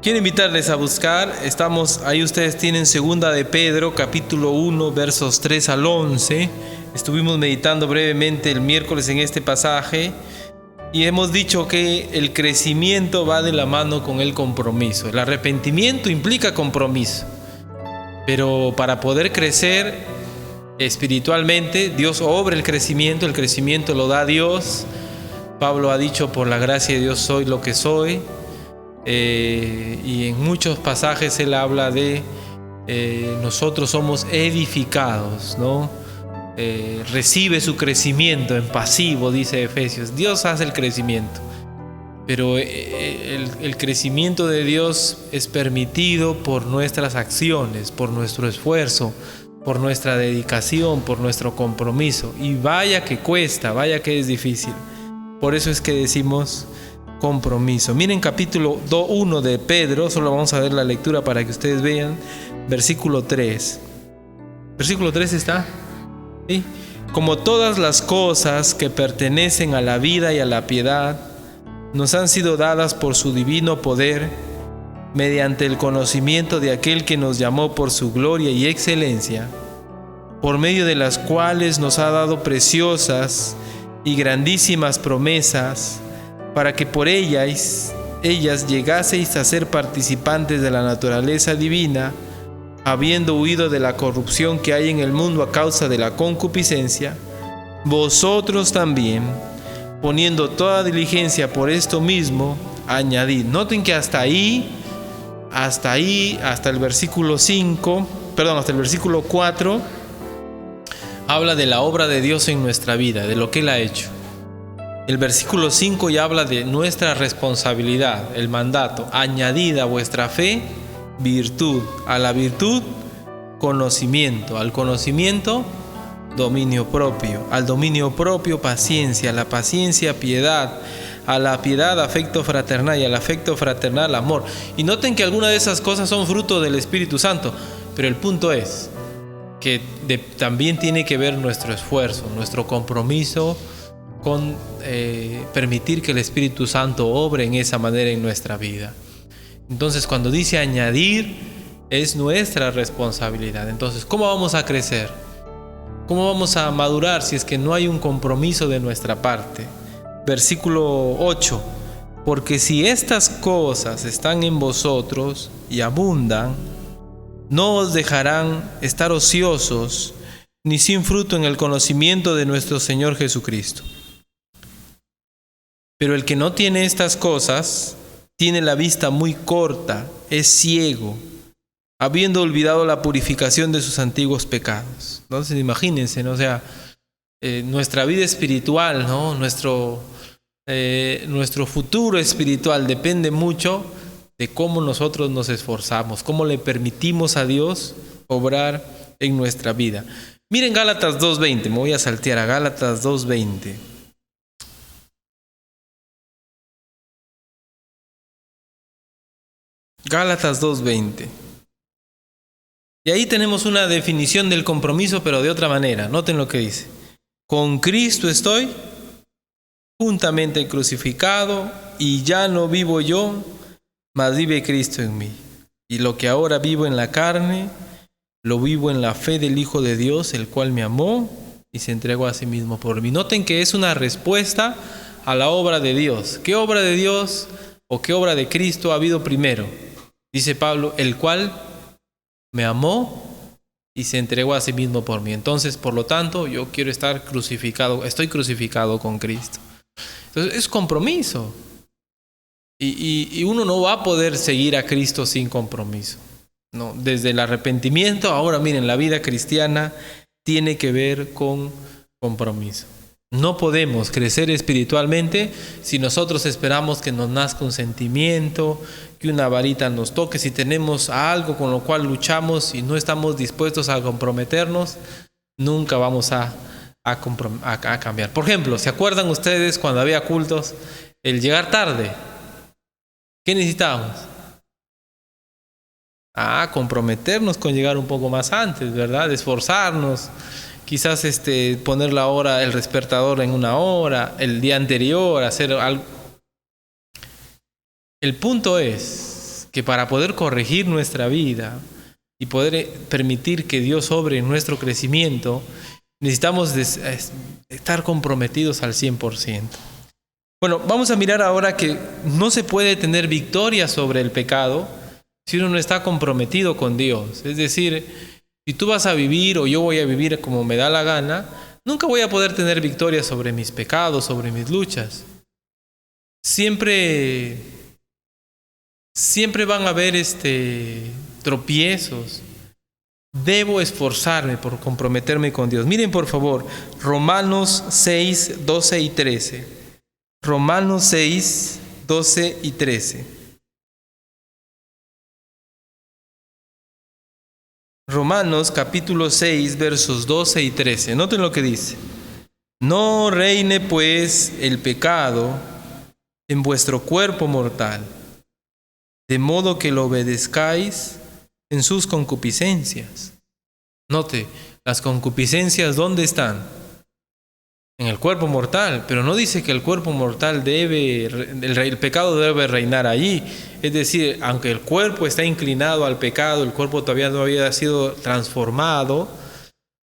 Quiero invitarles a buscar, ahí ustedes tienen segunda de Pedro, capítulo 1, versos 3 al 11. Estuvimos meditando brevemente el miércoles en este pasaje y hemos dicho que el crecimiento va de la mano con el compromiso. El arrepentimiento implica compromiso, pero para poder crecer espiritualmente, Dios obra el crecimiento lo da Dios. Pablo ha dicho, por la gracia de Dios soy lo que soy. Y en muchos pasajes él habla de nosotros somos edificados, ¿no? Recibe su crecimiento en pasivo, dice Efesios. Dios hace el crecimiento, pero el crecimiento de Dios es permitido por nuestras acciones, por nuestro esfuerzo, por nuestra dedicación, por nuestro compromiso. Y vaya que cuesta, vaya que es difícil. Por eso es que decimos compromiso. Miren capítulo 1 de Pedro, solo vamos a ver la lectura para que ustedes vean, versículo 3. Versículo 3 está, ¿sí? Como todas las cosas que pertenecen a la vida y a la piedad nos han sido dadas por su divino poder, mediante el conocimiento de aquel que nos llamó por su gloria y excelencia, por medio de las cuales nos ha dado preciosas y grandísimas promesas, para que por ellas llegaseis a ser participantes de la naturaleza divina, habiendo huido de la corrupción que hay en el mundo a causa de la concupiscencia, vosotros también, poniendo toda diligencia por esto mismo, añadid. Noten que hasta el versículo 4, habla de la obra de Dios en nuestra vida, de lo que Él ha hecho. El versículo 5 ya habla de nuestra responsabilidad, el mandato. Añadid a vuestra fe virtud, a la virtud conocimiento, al conocimiento dominio propio, al dominio propio paciencia, a la paciencia piedad, a la piedad afecto fraternal y al afecto fraternal amor. Y noten que algunas de esas cosas son fruto del Espíritu Santo, pero el punto es que también tiene que ver nuestro esfuerzo, nuestro compromiso con permitir que el Espíritu Santo obre en esa manera en nuestra vida. Entonces, cuando dice añadir, es nuestra responsabilidad. Entonces, ¿cómo vamos a crecer? ¿Cómo vamos a madurar si es que no hay un compromiso de nuestra parte? Versículo 8. Porque si estas cosas están en vosotros y abundan, no os dejarán estar ociosos ni sin fruto en el conocimiento de nuestro Señor Jesucristo. Pero el que no tiene estas cosas tiene la vista muy corta, es ciego, habiendo olvidado la purificación de sus antiguos pecados. Entonces imagínense, ¿no? O sea, nuestra vida espiritual, ¿no? Nuestro futuro espiritual depende mucho de cómo nosotros nos esforzamos, cómo le permitimos a Dios obrar en nuestra vida. Miren Gálatas 2:20, me voy a saltear a Gálatas 2:20. Gálatas 2:20. Y ahí tenemos una definición del compromiso, pero de otra manera. Noten lo que dice. Con Cristo estoy juntamente crucificado, y ya no vivo yo, mas vive Cristo en mí. Y lo que ahora vivo en la carne, lo vivo en la fe del Hijo de Dios, el cual me amó y se entregó a sí mismo por mí. Noten que es una respuesta a la obra de Dios. ¿Qué obra de Dios o qué obra de Cristo ha habido primero? Dice Pablo, el cual me amó y se entregó a sí mismo por mí. Entonces, por lo tanto, yo quiero estar crucificado, estoy crucificado con Cristo. Entonces, es compromiso. Y uno no va a poder seguir a Cristo sin compromiso, ¿no? Desde el arrepentimiento, ahora miren, la vida cristiana tiene que ver con compromiso. No podemos crecer espiritualmente si nosotros esperamos que nos nazca un sentimiento, que una varita nos toque, si tenemos algo con lo cual luchamos y no estamos dispuestos a comprometernos, nunca vamos a cambiar. Por ejemplo, ¿se acuerdan ustedes cuando había cultos? El llegar tarde. ¿Qué necesitábamos? Comprometernos con llegar un poco más antes, ¿verdad? Esforzarnos. Quizás poner la hora, el despertador en una hora, el día anterior, hacer algo. El punto es que para poder corregir nuestra vida y poder permitir que Dios obre en nuestro crecimiento, necesitamos estar comprometidos al 100%. Bueno, vamos a mirar ahora que no se puede tener victoria sobre el pecado si uno no está comprometido con Dios. Es decir, si tú vas a vivir o yo voy a vivir como me da la gana, nunca voy a poder tener victoria sobre mis pecados, sobre mis luchas. Siempre van a haber tropiezos. Debo esforzarme por comprometerme con Dios. Miren por favor, Romanos 6, 12 y 13. Romanos 6, 12 y 13. Romanos capítulo 6, versos 12 y 13. Noten lo que dice. No reine pues el pecado en vuestro cuerpo mortal, de modo que lo obedezcáis en sus concupiscencias. Note, las concupiscencias, ¿dónde están? En el cuerpo mortal, pero no dice que el cuerpo mortal el pecado debe reinar allí. Es decir, aunque el cuerpo está inclinado al pecado, el cuerpo todavía no había sido transformado,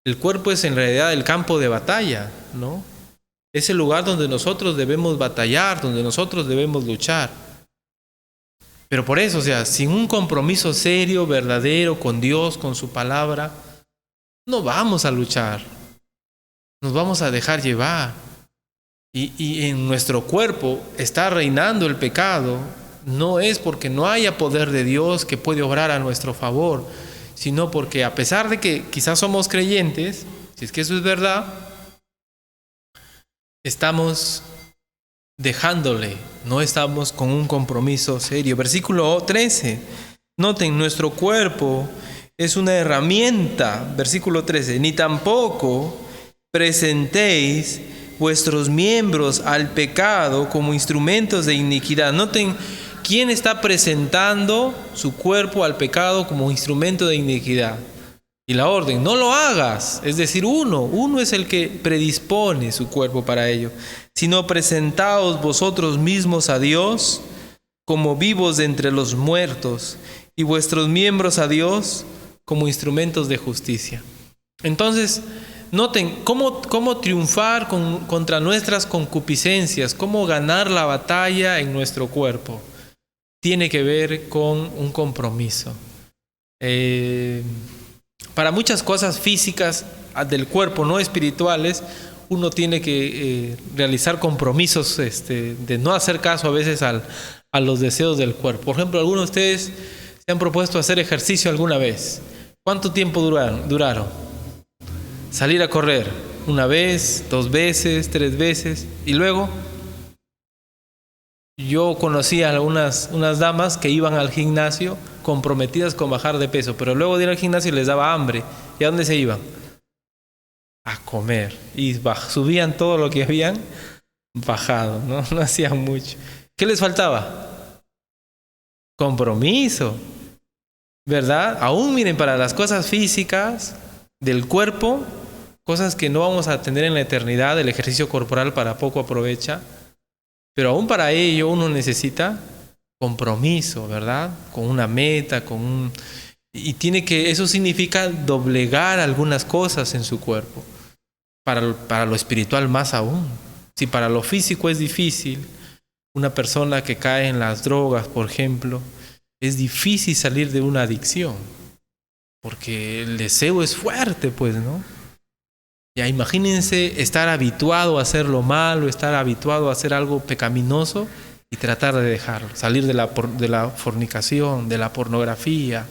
el cuerpo es en realidad el campo de batalla, ¿no? Es el lugar donde nosotros debemos batallar, donde nosotros debemos luchar. Pero por eso, sin un compromiso serio, verdadero con Dios, con su palabra, no vamos a luchar. Nos vamos a dejar llevar. Y en nuestro cuerpo está reinando el pecado. No es porque no haya poder de Dios que puede obrar a nuestro favor, sino porque a pesar de que quizás somos creyentes, si es que eso es verdad, estamos dejándole, no estamos con un compromiso serio. Versículo 13. Noten, nuestro cuerpo es una herramienta. Versículo 13. Ni tampoco presentéis vuestros miembros al pecado como instrumentos de iniquidad. Noten, ¿quién está presentando su cuerpo al pecado como instrumento de iniquidad? Y la orden, no lo hagas. Es decir, uno es el que predispone su cuerpo para ello. Sino presentaos vosotros mismos a Dios como vivos de entre los muertos, y vuestros miembros a Dios como instrumentos de justicia. Entonces, noten cómo triunfar contra nuestras concupiscencias, cómo ganar la batalla en nuestro cuerpo. Tiene que ver con un compromiso. Para muchas cosas físicas del cuerpo, no espirituales, uno tiene que realizar compromisos de no hacer caso a veces a los deseos del cuerpo. Por ejemplo, algunos de ustedes se han propuesto hacer ejercicio alguna vez. ¿Cuánto tiempo duraron? Salir a correr una vez, 2 veces, 3 veces, y luego yo conocí a unas damas que iban al gimnasio comprometidas con bajar de peso, pero luego de ir al gimnasio les daba hambre. ¿Y a dónde se iban? A comer. Y subían todo lo que habían bajado, no hacían mucho. ¿Qué les faltaba? Compromiso, ¿verdad? Aún miren, para las cosas físicas del cuerpo, cosas que no vamos a tener en la eternidad, el ejercicio corporal para poco aprovecha, pero aún para ello uno necesita compromiso, ¿verdad? Con una meta, y eso significa doblegar algunas cosas en su cuerpo. Para lo espiritual más aún. Si para lo físico es difícil, una persona que cae en las drogas, por ejemplo, es difícil salir de una adicción, porque el deseo es fuerte, pues, ¿no? Ya imagínense estar habituado a hacer lo malo, estar habituado a hacer algo pecaminoso y tratar de dejarlo, salir de la fornicación, de la pornografía,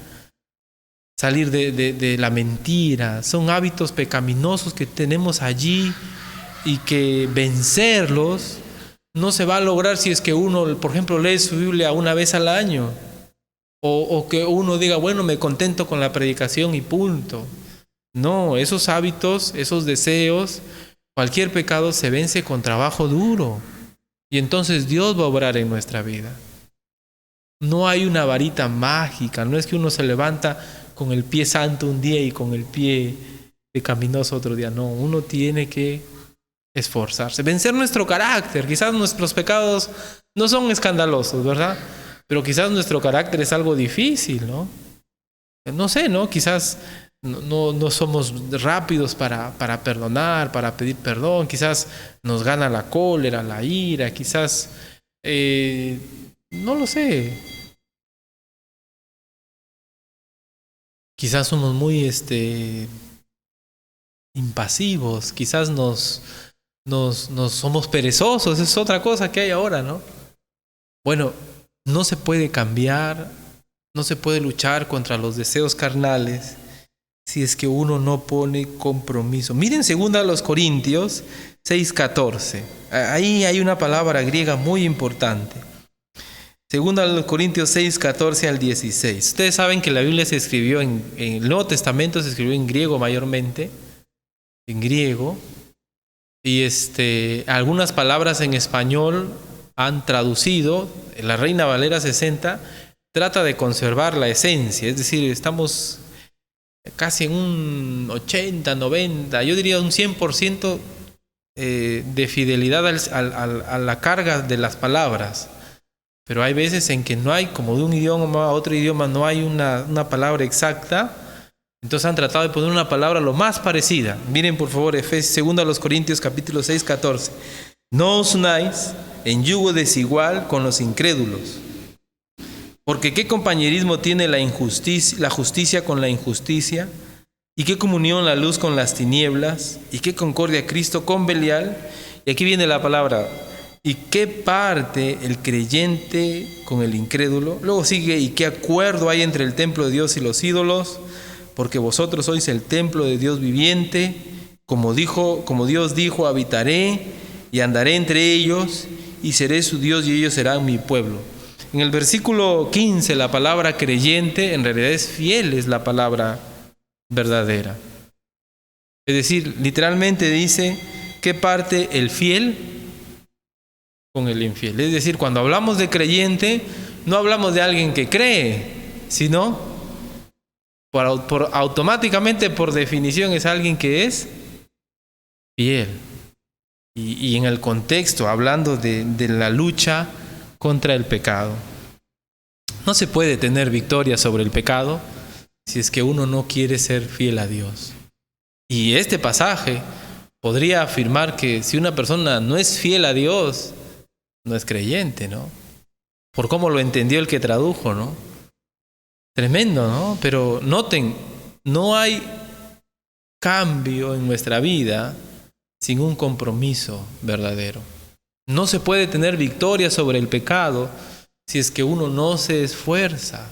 salir de la mentira. Son hábitos pecaminosos que tenemos allí y que vencerlos no se va a lograr si es que uno, por ejemplo, lee su Biblia una vez al año, o que uno diga, bueno, me contento con la predicación y punto. No, esos hábitos, esos deseos, cualquier pecado se vence con trabajo duro, y entonces Dios va a obrar en nuestra vida. No hay una varita mágica, no es que uno se levanta con el pie santo un día y con el pie pecaminoso otro día. No, uno tiene que esforzarse, vencer nuestro carácter. Quizás nuestros pecados no son escandalosos, ¿verdad? Pero quizás nuestro carácter es algo difícil, ¿no? No sé, ¿no? Quizás no somos rápidos para perdonar, para pedir perdón. Quizás nos gana la cólera, la ira. Quizás, no lo sé. Quizás somos muy impasivos. Quizás nos somos perezosos. Es otra cosa que hay ahora, ¿no? Bueno, no se puede cambiar, no se puede luchar contra los deseos carnales si es que uno no pone compromiso. Miren 2 Corintios 6:14. Ahí hay una palabra griega muy importante. 2 Corintios 6:14 al 16. Ustedes saben que la Biblia se escribió en el Nuevo Testamento, se escribió en griego mayormente, en griego, y algunas palabras en español han traducido. La Reina Valera 60 trata de conservar la esencia, es decir, estamos casi en un 80, 90, yo diría un 100% de fidelidad a la carga de las palabras. Pero hay veces en que no hay, como de un idioma a otro idioma, no hay una palabra exacta. Entonces han tratado de poner una palabra lo más parecida. Miren por favor 2 Corintios capítulo 6, 14. No os unáis en yugo desigual con los incrédulos. Porque ¿qué compañerismo tiene la justicia con la injusticia? ¿Y qué comunión la luz con las tinieblas? ¿Y qué concordia Cristo con Belial? Y aquí viene la palabra. ¿Y qué parte el creyente con el incrédulo? Luego sigue, ¿y qué acuerdo hay entre el templo de Dios y los ídolos? Porque vosotros sois el templo de Dios viviente. Como Dios dijo, habitaré y andaré entre ellos y seré su Dios y ellos serán mi pueblo. En el versículo 15, la palabra creyente en realidad es fiel, es la palabra verdadera. Es decir, literalmente dice, ¿qué parte el fiel con el infiel? Es decir, cuando hablamos de creyente, no hablamos de alguien que cree, sino automáticamente, por definición, es alguien que es fiel. Y en el contexto, hablando de la lucha contra el pecado. No se puede tener victoria sobre el pecado si es que uno no quiere ser fiel a Dios. Y este pasaje podría afirmar que si una persona no es fiel a Dios, no es creyente, ¿no? Por cómo lo entendió el que tradujo, ¿no? Tremendo, ¿no? Pero noten, no hay cambio en nuestra vida sin un compromiso verdadero. No se puede tener victoria sobre el pecado si es que uno no se esfuerza.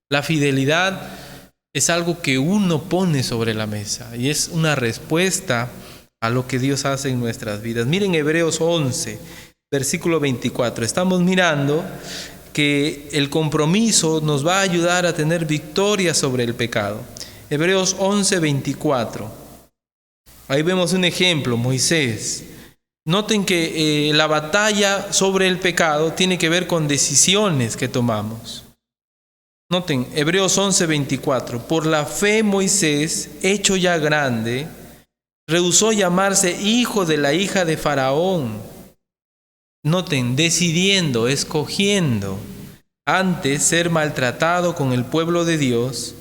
La fidelidad es algo que uno pone sobre la mesa y es una respuesta a lo que Dios hace en nuestras vidas. Miren Hebreos 11, versículo 24. Estamos mirando que el compromiso nos va a ayudar a tener victoria sobre el pecado. Hebreos 11, 24. Ahí vemos un ejemplo, Moisés. Noten que la batalla sobre el pecado tiene que ver con decisiones que tomamos. Noten, Hebreos 11, 24. Por la fe Moisés, hecho ya grande, rehusó llamarse hijo de la hija de Faraón. Noten, decidiendo, escogiendo, antes ser maltratado con el pueblo de Dios,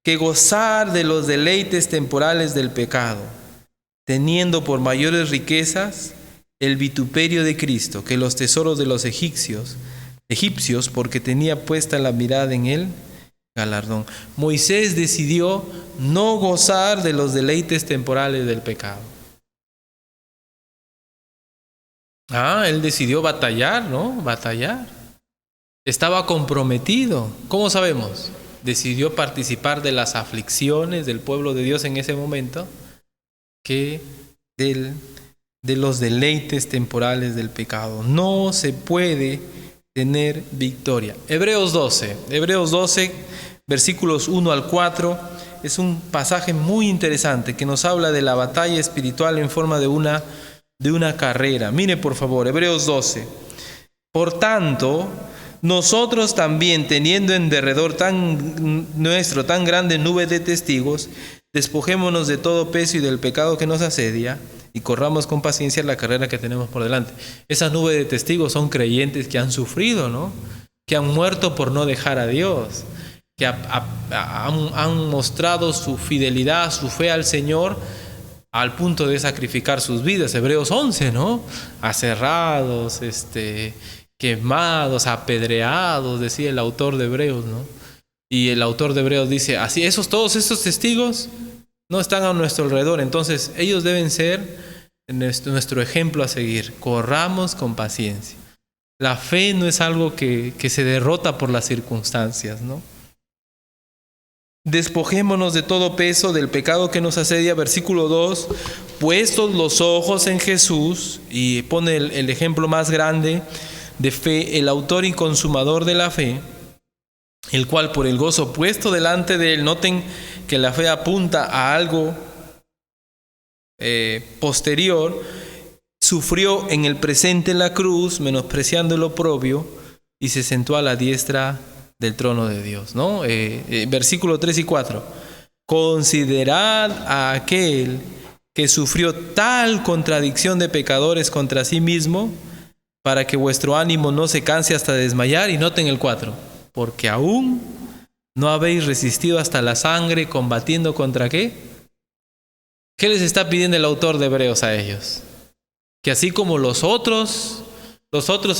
que gozar de los deleites temporales del pecado, teniendo por mayores riquezas el vituperio de Cristo que los tesoros de los egipcios, porque tenía puesta la mirada en él galardón. Moisés decidió no gozar de los deleites temporales del pecado. Él decidió batallar, ¿no? Batallar. Estaba comprometido. ¿Cómo sabemos? Decidió participar de las aflicciones del pueblo de Dios en ese momento, que de los deleites temporales del pecado. No se puede tener victoria. Hebreos 12, versículos 1 al 4, es un pasaje muy interesante que nos habla de la batalla espiritual en forma de una carrera. Mire por favor, Hebreos 12. Por tanto, nosotros también, teniendo en derredor tan grande nube de testigos, despojémonos de todo peso y del pecado que nos asedia y corramos con paciencia la carrera que tenemos por delante. Esa nube de testigos son creyentes que han sufrido, ¿no? que han muerto por no dejar a Dios, que han mostrado su fidelidad, su fe al Señor, al punto de sacrificar sus vidas. Hebreos 11, ¿no? Aserrados, quemados, apedreados, decía el autor de Hebreos, ¿no? Y el autor de Hebreos dice, así, todos estos testigos no están a nuestro alrededor, entonces ellos deben ser nuestro ejemplo a seguir. Corramos con paciencia. La fe no es algo que se derrota por las circunstancias, ¿no? Despojémonos de todo peso del pecado que nos asedia, versículo 2, puestos los ojos en Jesús, y pone el ejemplo más grande de fe, el autor y consumador de la fe, el cual por el gozo puesto delante de él, noten que la fe apunta a algo posterior, sufrió en el presente la cruz, menospreciando el oprobio, y se sentó a la diestra del trono de Dios, ¿no? Versículo 3 y 4. Considerad a aquel que sufrió tal contradicción de pecadores contra sí mismo, para que vuestro ánimo no se canse hasta desmayar. Y noten el 4. Porque aún no habéis resistido hasta la sangre, combatiendo contra ¿qué? ¿Qué les está pidiendo el autor de Hebreos a ellos? Que así como los otros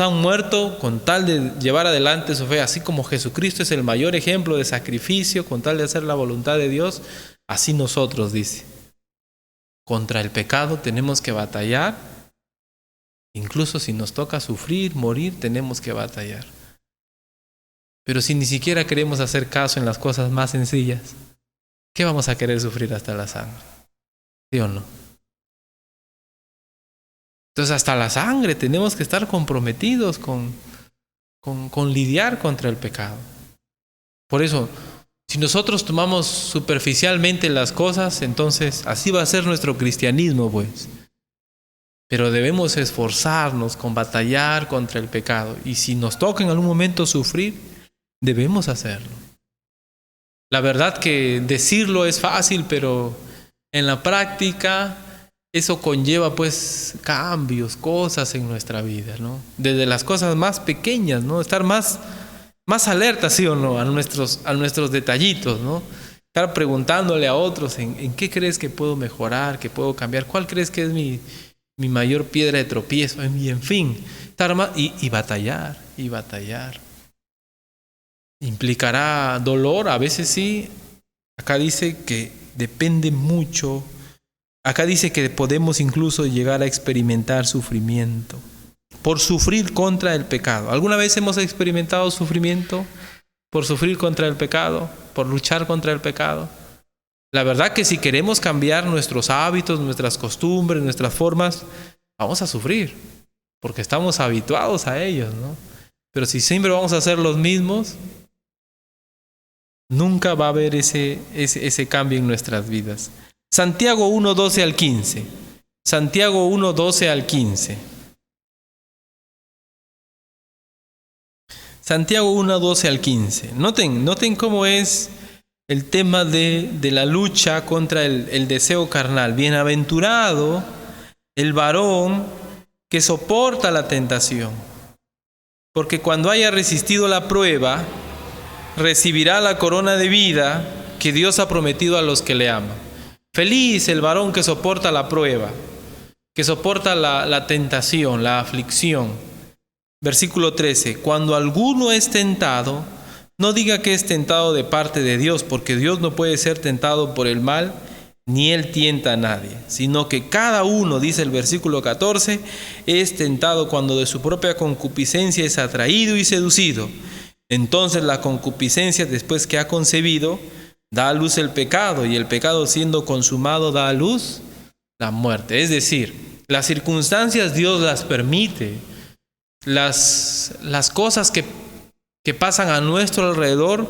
han muerto con tal de llevar adelante su fe, así como Jesucristo es el mayor ejemplo de sacrificio con tal de hacer la voluntad de Dios, así nosotros, dice. Contra el pecado tenemos que batallar, incluso si nos toca sufrir, morir, tenemos que batallar. Pero si ni siquiera queremos hacer caso en las cosas más sencillas, ¿qué vamos a querer sufrir hasta la sangre? ¿Sí o no? Entonces hasta la sangre tenemos que estar comprometidos con lidiar contra el pecado. Por eso, si nosotros tomamos superficialmente las cosas, entonces así va a ser nuestro cristianismo, pues. Pero debemos esforzarnos con batallar contra el pecado. Y si nos toca en algún momento sufrir, debemos hacerlo. La verdad que decirlo es fácil, pero en la práctica eso conlleva pues cambios, cosas en nuestra vida, ¿no? Desde las cosas más pequeñas, ¿no? Estar más alerta, ¿sí o no? A nuestros detallitos, ¿no? Estar preguntándole a otros en qué crees que puedo mejorar, que puedo cambiar, cuál crees que es mi mayor piedra de tropiezo, en fin, estar más y batallar. Implicará dolor, a veces sí. Acá dice que depende mucho. Acá dice que podemos incluso llegar a experimentar sufrimiento por sufrir contra el pecado. ¿Alguna vez hemos experimentado sufrimiento por sufrir contra el pecado, por luchar contra el pecado? La verdad que si queremos cambiar nuestros hábitos, nuestras costumbres, nuestras formas, vamos a sufrir, porque estamos habituados a ellos, ¿no? Pero si siempre vamos a hacer los mismos, nunca va a haber ese cambio en nuestras vidas. Santiago 1, 12 al 15. Santiago 1, 12 al 15. Santiago 1, 12 al 15. Noten cómo es el tema de la lucha contra el deseo carnal. Bienaventurado el varón que soporta la tentación, porque cuando haya resistido la prueba, recibirá la corona de vida que Dios ha prometido a los que le aman. Feliz el varón que soporta la prueba, que soporta la tentación, la aflicción. Versículo 13. Cuando alguno es tentado, no diga que es tentado de parte de Dios, porque Dios no puede ser tentado por el mal, ni Él tienta a nadie, sino que cada uno, dice el versículo 14, es tentado cuando de su propia concupiscencia es atraído y seducido. Entonces la concupiscencia, después que ha concebido, da a luz el pecado, y el pecado siendo consumado da a luz la muerte. Es decir, las circunstancias Dios las permite, las cosas que pasan a nuestro alrededor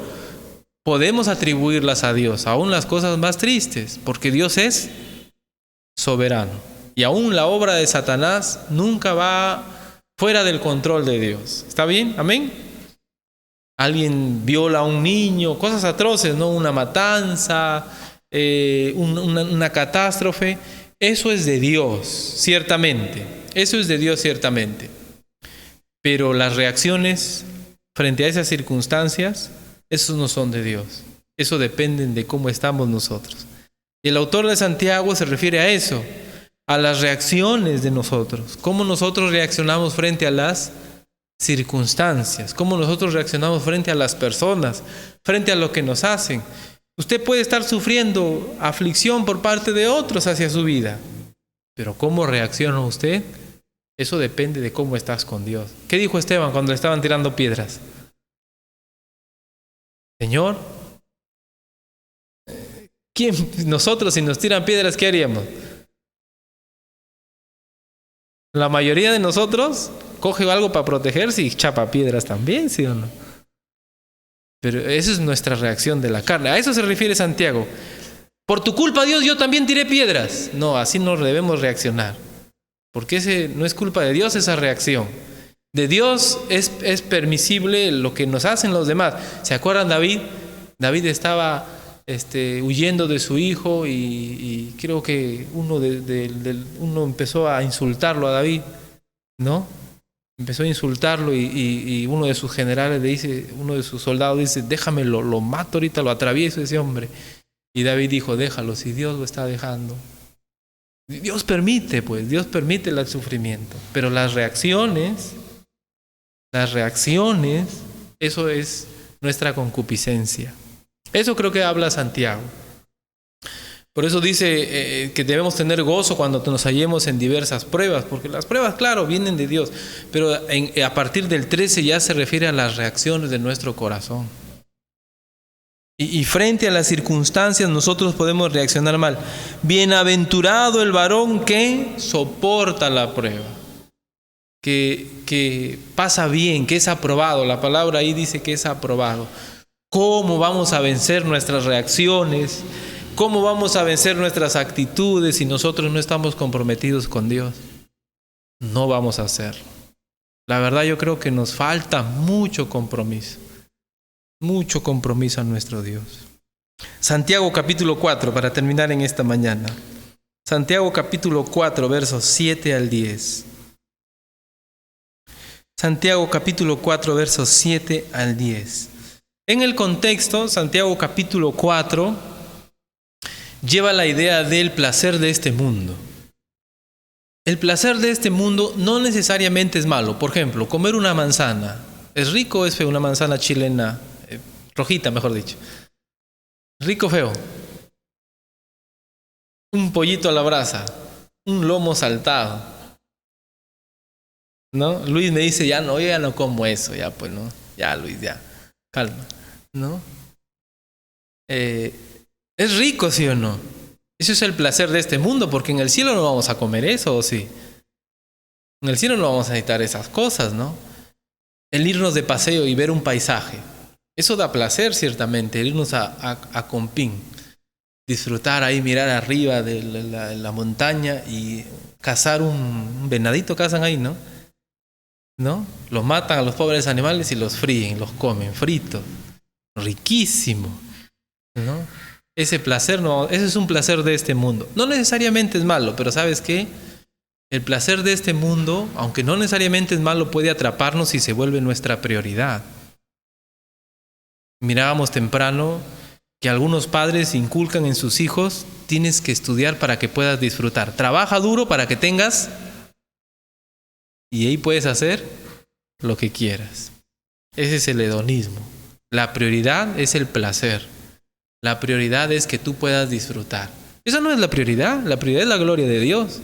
podemos atribuirlas a Dios, aún las cosas más tristes, porque Dios es soberano. Y aún la obra de Satanás nunca va fuera del control de Dios. ¿Está bien? ¿Amén? Alguien viola a un niño, cosas atroces, ¿no? Una matanza, una catástrofe. Eso es de Dios, ciertamente. Eso es de Dios, ciertamente. Pero las reacciones frente a esas circunstancias, esos no son de Dios. Eso depende de cómo estamos nosotros. Y el autor de Santiago se refiere a eso, a las reacciones de nosotros. Cómo nosotros reaccionamos frente a las circunstancias, cómo nosotros reaccionamos frente a las personas, frente a lo que nos hacen. Usted puede estar sufriendo aflicción por parte de otros hacia su vida, pero cómo reacciona usted, eso depende de cómo estás con Dios. ¿Qué dijo Esteban cuando le estaban tirando piedras? Señor, ¿quién nosotros si nos tiran piedras, qué haríamos? La mayoría de nosotros coge algo para protegerse y chapa piedras también, ¿sí o no? Pero esa es nuestra reacción de la carne. A eso se refiere Santiago. Por tu culpa, Dios, yo también tiré piedras. No, así no debemos reaccionar. Porque ese no es culpa de Dios, esa reacción. De Dios es permisible lo que nos hacen los demás. ¿Se acuerdan David? David estaba huyendo de su hijo y creo que uno empezó a insultarlo a David, ¿no? Empezó a insultarlo y uno de sus generales le dice, uno de sus soldados dice, déjame, lo mato ahorita, lo atravieso ese hombre. Y David dijo, déjalo, si Dios lo está dejando. Dios permite, pues, Dios permite el sufrimiento. Pero las reacciones, eso es nuestra concupiscencia. Eso creo que habla Santiago. Por eso dice que debemos tener gozo cuando nos hallemos en diversas pruebas, porque las pruebas, claro, vienen de Dios, pero a partir del 13 ya se refiere a las reacciones de nuestro corazón. Y frente a las circunstancias nosotros podemos reaccionar mal. Bienaventurado el varón que soporta la prueba, que pasa bien, que es aprobado. La palabra ahí dice que es aprobado. ¿Cómo vamos a vencer nuestras reacciones? ¿Cómo vamos a vencer nuestras actitudes si nosotros no estamos comprometidos con Dios? No vamos a hacerlo. La verdad yo creo que nos falta mucho compromiso a nuestro Dios. Santiago capítulo 4, para terminar en esta mañana. Santiago capítulo 4, versos 7 al 10. Santiago capítulo 4, versos 7 al 10. En el contexto, Santiago capítulo 4 lleva la idea del placer de este mundo. El placer de este mundo no necesariamente es malo. Por ejemplo, comer una manzana. ¿Es rico o es feo? Una manzana chilena, rojita mejor dicho. ¿Rico o feo? Un pollito a la brasa, un lomo saltado, ¿no? Luis me dice, ya no, yo ya no como eso, ya pues no, ya Luis, ya, calma, ¿no? ¿Es rico, sí o no? Eso es el placer de este mundo, porque en el cielo no vamos a comer eso, ¿o sí? En el cielo no vamos a necesitar esas cosas, ¿no? El irnos de paseo y ver un paisaje, eso da placer ciertamente, el irnos a Compín, disfrutar ahí, mirar arriba de la montaña y cazar un venadito, cazan ahí, ¿no? ¿No? Los matan a los pobres animales y los fríen, los comen fritos, riquísimo, ¿no? Ese placer, no, ese es un placer de este mundo. No necesariamente es malo, pero ¿sabes qué? El placer de este mundo, aunque no necesariamente es malo, puede atraparnos si se vuelve nuestra prioridad. Mirábamos temprano que algunos padres inculcan en sus hijos, tienes que estudiar para que puedas disfrutar. Trabaja duro para que tengas, y ahí puedes hacer lo que quieras. Ese es el hedonismo. La prioridad es el placer. La prioridad es que tú puedas disfrutar. Esa no es la prioridad es la gloria de Dios.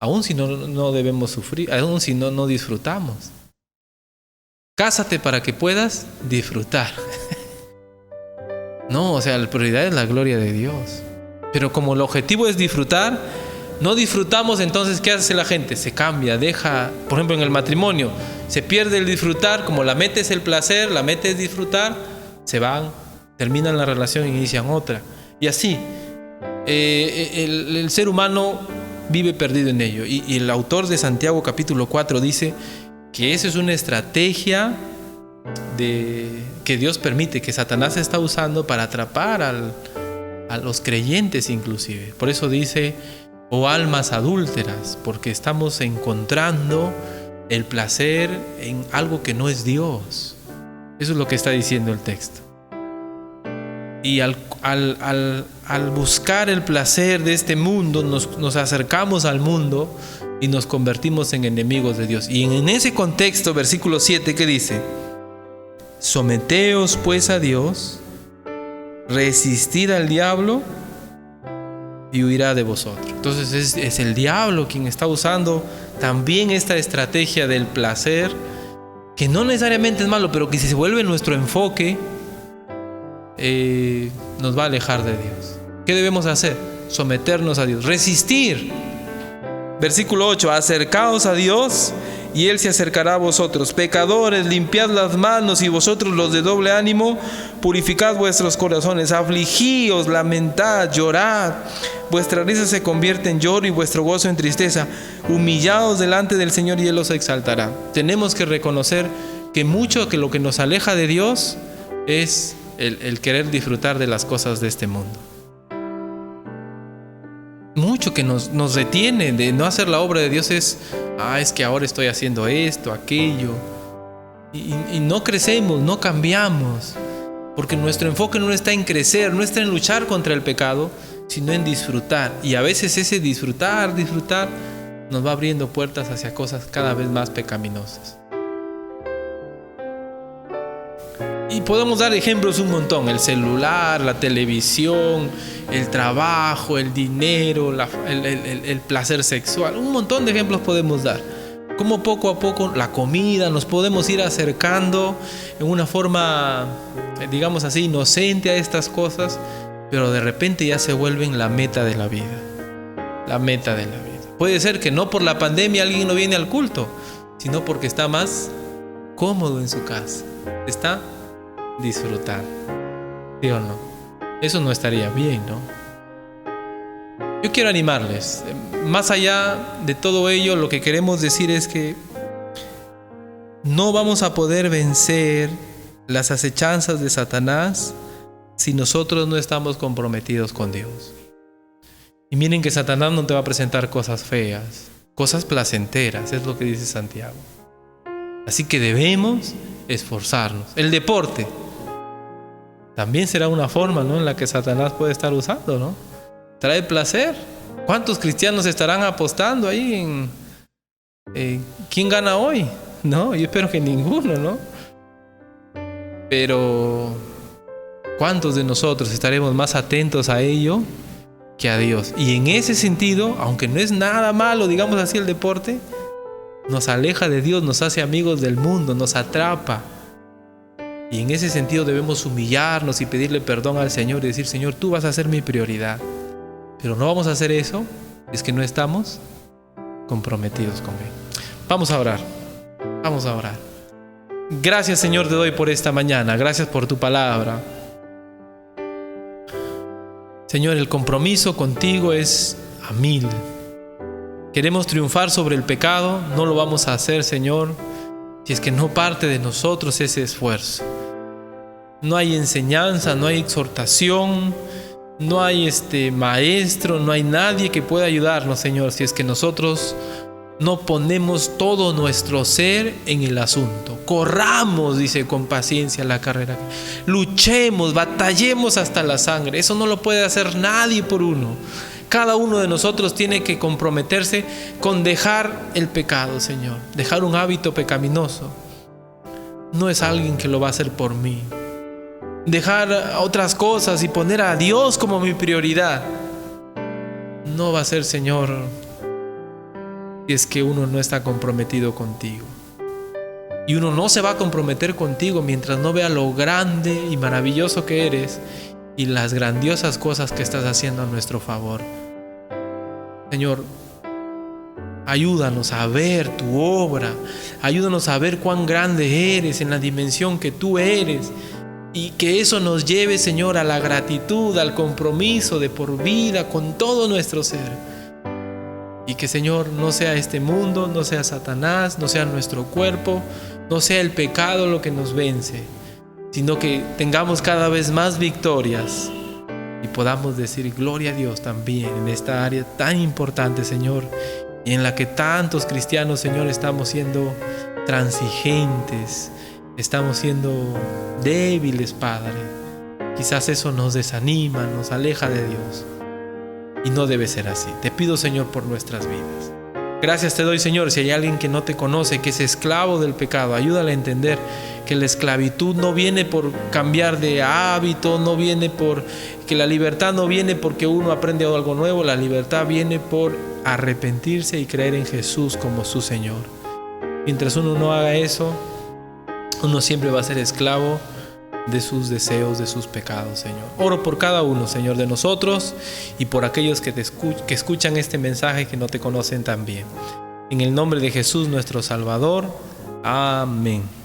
Aún si no debemos sufrir, aún si no disfrutamos. Cásate para que puedas disfrutar. No, o sea, la prioridad es la gloria de Dios. Pero como el objetivo es disfrutar, no disfrutamos, entonces ¿qué hace la gente? Se cambia, deja, por ejemplo en el matrimonio, se pierde el disfrutar, como la meta es el placer, la meta es disfrutar, se van, terminan la relación e inician otra. Y así, el ser humano vive perdido en ello. Y el autor de Santiago capítulo 4 dice que esa es una estrategia que Dios permite, que Satanás está usando para atrapar a los creyentes inclusive. Por eso dice, oh almas adúlteras, porque estamos encontrando el placer en algo que no es Dios. Eso es lo que está diciendo el texto. Y al buscar el placer de este mundo, nos acercamos al mundo y nos convertimos en enemigos de Dios. Y en ese contexto, versículo 7, ¿qué dice? Someteos pues a Dios, resistid al diablo y huirá de vosotros. Entonces es el diablo quien está usando también esta estrategia del placer, que no necesariamente es malo, pero que si se vuelve nuestro enfoque, nos va a alejar de Dios. ¿Qué debemos hacer? Someternos a Dios, resistir. Versículo 8, acercaos a Dios y Él se acercará a vosotros. Pecadores, limpiad las manos, y vosotros los de doble ánimo, purificad vuestros corazones. Afligíos, lamentad, llorad. Vuestra risa se convierte en lloro y vuestro gozo en tristeza. Humillaos delante del Señor y Él os exaltará. Tenemos que reconocer que mucho que lo que nos aleja de Dios es el querer disfrutar de las cosas de este mundo. Mucho que nos detiene de no hacer la obra de Dios es que ahora estoy haciendo esto, aquello, y no crecemos, no cambiamos, porque nuestro enfoque no está en crecer, no está en luchar contra el pecado, sino en disfrutar. Y a veces ese disfrutar nos va abriendo puertas hacia cosas cada vez más pecaminosas. Y podemos dar ejemplos un montón: el celular, la televisión, el trabajo, el dinero, el placer sexual. Un montón de ejemplos podemos dar. Como poco a poco la comida nos podemos ir acercando en una forma, digamos así, inocente a estas cosas, pero de repente ya se vuelven la meta de la vida. La meta de la vida. Puede ser que no por la pandemia alguien no viene al culto, sino porque está más cómodo en su casa. Está disfrutar, ¿sí o no? Eso no estaría bien, ¿no? Yo quiero animarles. Más allá de todo ello, lo que queremos decir es que no vamos a poder vencer las acechanzas de Satanás si nosotros no estamos comprometidos con Dios. Y miren que Satanás no te va a presentar cosas feas, cosas placenteras, es lo que dice Santiago. Así que debemos esforzarnos. El deporte también será una forma, ¿no?, en la que Satanás puede estar usando, ¿no? Trae placer. ¿Cuántos cristianos estarán apostando ahí en quién gana hoy? No, yo espero que ninguno, ¿no? Pero ¿cuántos de nosotros estaremos más atentos a ello que a Dios? Y en ese sentido, aunque no es nada malo, digamos así, el deporte, nos aleja de Dios, nos hace amigos del mundo, nos atrapa. Y en ese sentido debemos humillarnos y pedirle perdón al Señor y decir: Señor, tú vas a ser mi prioridad. Pero no vamos a hacer eso, es que no estamos comprometidos con Él. Vamos a orar. Vamos a orar. Gracias, Señor, te doy por esta mañana. Gracias por tu palabra. Señor, el compromiso contigo es a 1000. Queremos triunfar sobre el pecado. No lo vamos a hacer, Señor, si es que no parte de nosotros ese esfuerzo. No hay enseñanza, no hay exhortación, no hay maestro, no hay nadie que pueda ayudarnos, Señor, si es que nosotros no ponemos todo nuestro ser en el asunto. Corramos, dice, con paciencia la carrera. Luchemos, batallemos hasta la sangre. Eso no lo puede hacer nadie por uno. Cada uno de nosotros tiene que comprometerse con dejar el pecado, Señor. Dejar un hábito pecaminoso. No es alguien que lo va a hacer por mí. Dejar otras cosas y poner a Dios como mi prioridad. No va a ser, Señor, si es que uno no está comprometido contigo. Y uno no se va a comprometer contigo mientras no vea lo grande y maravilloso que eres y las grandiosas cosas que estás haciendo a nuestro favor. Señor, ayúdanos a ver tu obra. Ayúdanos a ver cuán grande eres en la dimensión que tú eres. Y que eso nos lleve, Señor, a la gratitud, al compromiso de por vida con todo nuestro ser. Y que, Señor, no sea este mundo, no sea Satanás, no sea nuestro cuerpo, no sea el pecado lo que nos vence, sino que tengamos cada vez más victorias y podamos decir gloria a Dios también en esta área tan importante, Señor, y en la que tantos cristianos, Señor, estamos siendo transigentes, estamos siendo débiles, Padre. Quizás eso nos desanima, nos aleja de Dios. Y no debe ser así. Te pido, Señor, por nuestras vidas. Gracias te doy, Señor. Si hay alguien que no te conoce, que es esclavo del pecado, ayúdale a entender que la esclavitud no viene por cambiar de hábito, no viene por que la libertad no viene porque uno aprende algo nuevo. La libertad viene por arrepentirse y creer en Jesús como su Señor. Mientras uno no haga eso, uno siempre va a ser esclavo de sus deseos, de sus pecados, Señor. Oro por cada uno, Señor, de nosotros y por aquellos que escuchan este mensaje que no te conocen tan bien. En el nombre de Jesús, nuestro Salvador. Amén.